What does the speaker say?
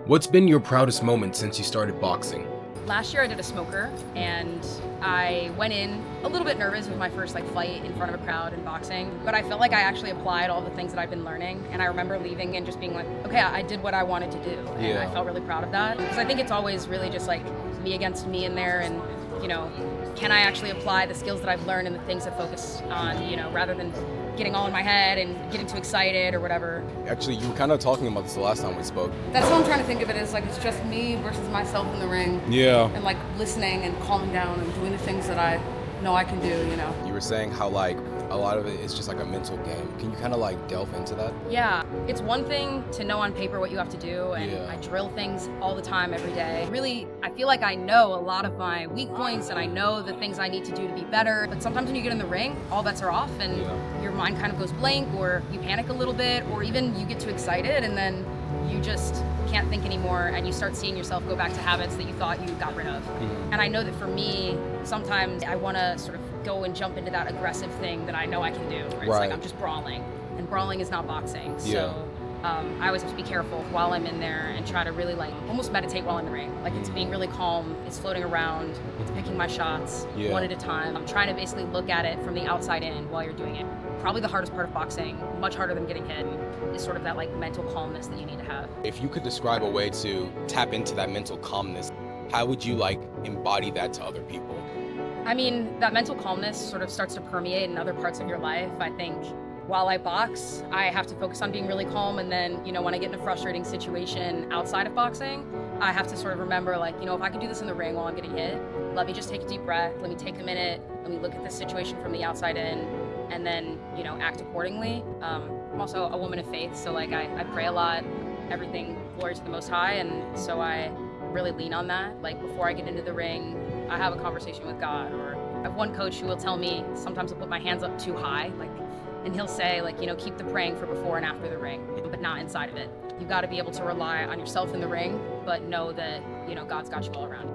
What's been your proudest moment since you started boxing? Last year I did a smoker and I went in a little bit nervous with my first fight in front of a crowd in boxing, but I felt like I actually applied all the things that I've been learning, and I remember leaving and just being like, okay, I did what I wanted to do, and I felt really proud of that, because I think it's always really just me against me in there, and can I actually apply the skills that I've learned and the things that focus on, rather than getting all in my head and getting too excited or whatever. Actually, you were kind of talking about this the last time we spoke. That's what I'm trying to think of it as, it's just me versus myself in the ring. Yeah. And listening and calming down and doing the things that I know I can do, You were saying how a lot of it is just a mental game. Can you kind of delve into that? Yeah, it's one thing to know on paper what you have to do, and I drill things all the time, every day. Really, I feel like I know a lot of my weak points, and I know the things I need to do to be better. But sometimes when you get in the ring, all bets are off, and your mind kind of goes blank, or you panic a little bit, or even you get too excited, and then you just can't think anymore, and you start seeing yourself go back to habits that you thought you got rid of. And I know that for me, sometimes I want to sort of go and jump into that aggressive thing that I know I can do. Where it's I'm just brawling, and brawling is not boxing. So I always have to be careful while I'm in there and try to really almost meditate while I'm in the ring. It's being really calm, it's floating around, it's picking my shots one at a time. I'm trying to basically look at it from the outside in while you're doing it. Probably the hardest part of boxing, much harder than getting hit, is sort of that mental calmness that you need to have. If you could describe a way to tap into that mental calmness, how would you embody that to other people? I mean, that mental calmness sort of starts to permeate in other parts of your life. I think while I box, I have to focus on being really calm, and then, when I get in a frustrating situation outside of boxing, I have to sort of remember, if I can do this in the ring while I'm getting hit, let me just take a deep breath, let me take a minute, let me look at this situation from the outside in, and then, act accordingly. I'm also a woman of faith, so I pray a lot, everything glory to the Most High, and so I really lean on that. Before I get into the ring, I have a conversation with God, or I have one coach who will tell me, sometimes I'll put my hands up too high, and he'll say, keep the praying for before and after the ring, but not inside of it. You got to be able to rely on yourself in the ring, but know that, God's got you all around.